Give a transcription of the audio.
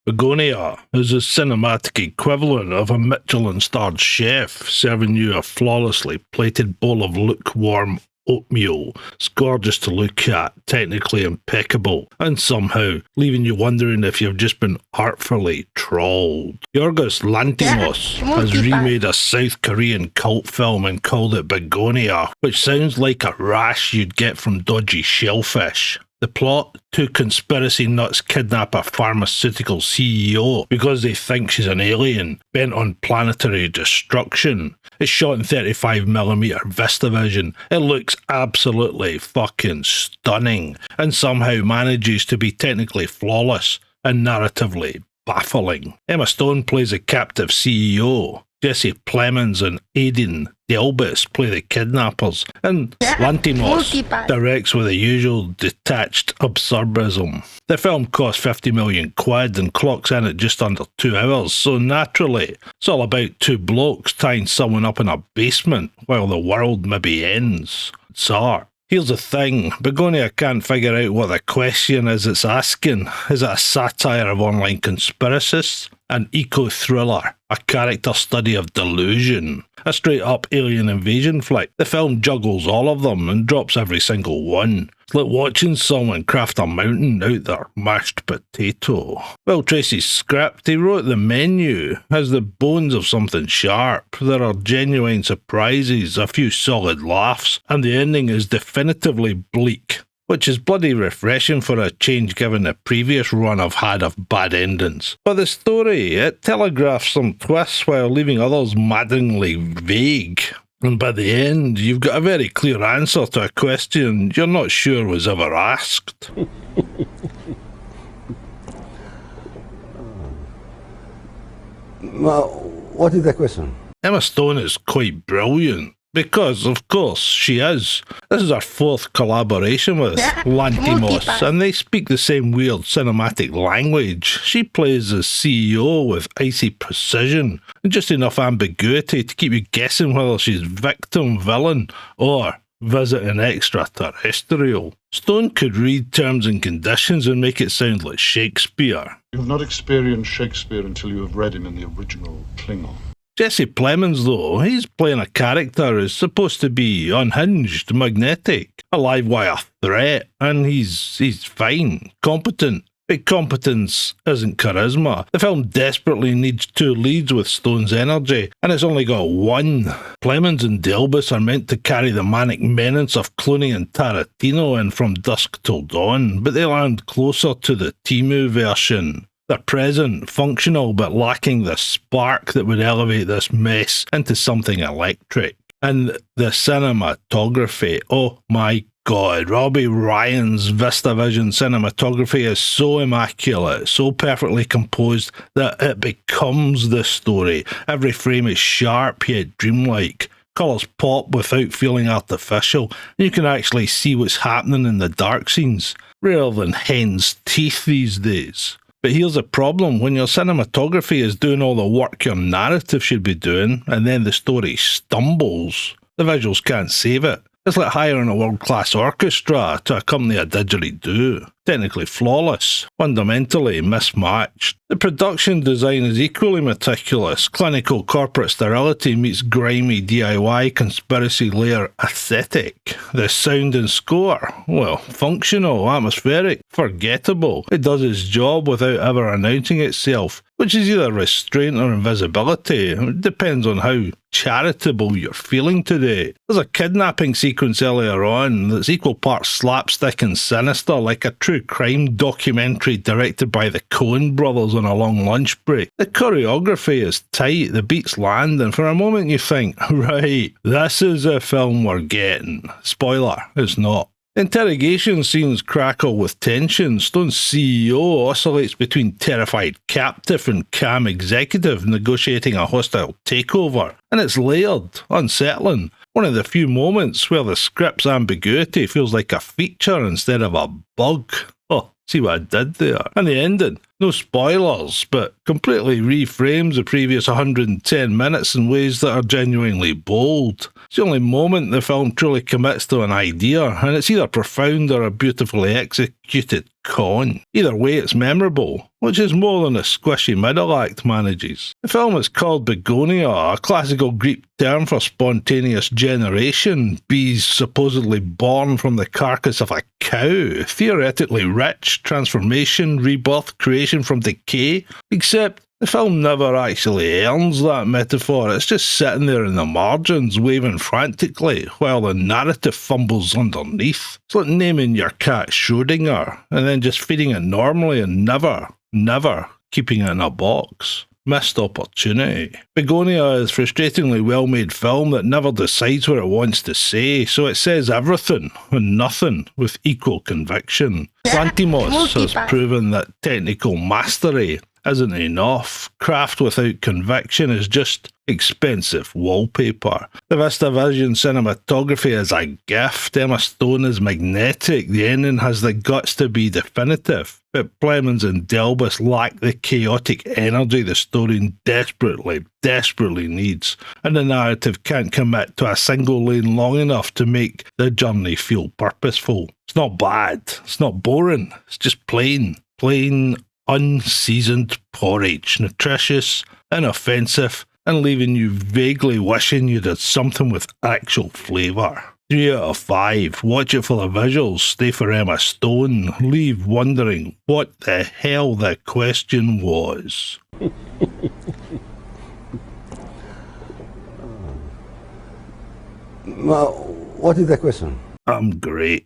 Bugonia is the cinematic equivalent of a Michelin-starred chef serving you a flawlessly plated bowl of lukewarm oatmeal. It's gorgeous to look at, technically impeccable, and somehow leaving you wondering if you've just been artfully trolled. Yorgos Lanthimos has remade a South Korean cult film and called it Bugonia, which sounds like a rash you'd get from dodgy shellfish. The plot: two conspiracy nuts kidnap a pharmaceutical CEO because they think she's an alien bent on planetary destruction. It's shot in 35mm VistaVision. It looks absolutely fucking stunning and somehow manages to be technically flawless and narratively baffling. Emma Stone plays a captive CEO. Jesse Plemons and Aidan Delbus play the kidnappers, and Lanthimos directs with the usual detached absurdism. The film cost 50 million quid and clocks in at just under 2 hours, so naturally, it's all about two blokes tying someone up in a basement while the world maybe ends. It's art. Here's the thing, Bugonia can't figure out what the question is it's asking. Is it a satire of online conspiracists? An eco-thriller? A character study of delusion? A straight-up alien invasion flick? The film juggles all of them and drops every single one. It's like watching someone craft a mountain out their mashed potato. Well, Tracy's script, he wrote the menu, has the bones of something sharp. There are genuine surprises, a few solid laughs, and the ending is definitively bleak, which is bloody refreshing for a change given the previous run I've had of bad endings. But the story, it telegraphs some twists while leaving others maddeningly vague. And by the end, you've got a very clear answer to a question you're not sure was ever asked. Well, what is the question? Emma Stone is quite brilliant. Because, of course, she is. This is her fourth collaboration with Lanthimos, and they speak the same weird cinematic language. She plays the CEO with icy precision, and just enough ambiguity to keep you guessing whether she's victim, villain, or visiting extraterrestrial. Stone could read terms and conditions and make it sound like Shakespeare. You have not experienced Shakespeare until you have read him in the original Klingon. Jesse Plemons, though, he's playing a character who's supposed to be unhinged, magnetic, a live wire threat, and he's fine, competent. But competence isn't charisma. The film desperately needs two leads with Stone's energy, and it's only got one. Plemons and Delbus are meant to carry the manic menace of Clooney and Tarantino in From Dusk Till Dawn, but they land closer to the Timu version. They're present, functional, but lacking the spark that would elevate this mess into something electric. And the cinematography, oh my god, Robbie Ryan's VistaVision cinematography is so immaculate, so perfectly composed that it becomes the story. Every frame is sharp yet dreamlike. Colours pop without feeling artificial, and you can actually see what's happening in the dark scenes, rather than hen's teeth these days. But here's the problem: when your cinematography is doing all the work your narrative should be doing, and then the story stumbles, the visuals can't save it. It's like hiring a world-class orchestra to accompany a didgeridoo. Technically flawless, fundamentally mismatched. The production design is equally meticulous. Clinical corporate sterility meets grimy DIY conspiracy layer aesthetic. The sound and score, well, functional, atmospheric, forgettable. It does its job without ever announcing itself, which is either restraint or invisibility. It depends on how charitable you're feeling today. There's a kidnapping sequence earlier on that's equal parts slapstick and sinister, like a true crime documentary directed by the Coen brothers on a long lunch break. The choreography is tight, the beats land, and for a moment you think, right, this is a film we're getting. Spoiler, it's not. Interrogation scenes crackle with tension. Stone's CEO oscillates between terrified captive and calm executive negotiating a hostile takeover, and it's layered, unsettling. One of the few moments where the script's ambiguity feels like a feature instead of a bug. Oh, see what I did there? And the ending, no spoilers, but completely reframes the previous 110 minutes in ways that are genuinely bold. It's the only moment the film truly commits to an idea, and it's either profound or a beautifully executed con. Either way, it's memorable, which is more than a squishy middle act manages. The film is called Bugonia, a classical Greek term for spontaneous generation, bees supposedly born from the carcass of a cow, theoretically rich, transformation, rebirth, creation from decay, except the film never actually earns that metaphor. It's just sitting there in the margins, waving frantically, while the narrative fumbles underneath. It's like naming your cat Schrodinger, and then just feeding it normally and never keeping it in a box. Missed opportunity. Bugonia is a frustratingly well-made film that never decides what it wants to say, so it says everything and nothing with equal conviction. Lanthimos has proven that technical mastery isn't enough. Craft without conviction is just expensive wallpaper. The VistaVision cinematography is a gift. Emma Stone is magnetic. The ending has the guts to be definitive. But Plemons and Delbus lack the chaotic energy the story desperately needs. And the narrative can't commit to a single lane long enough to make the journey feel purposeful. It's not bad. It's not boring. It's just plain unseasoned porridge, nutritious, inoffensive, and leaving you vaguely wishing you did something with actual flavour. 3 out of 5. Watch it for the visuals, stay for Emma Stone, leave wondering what the hell the question was. Well, what is the question? I'm great.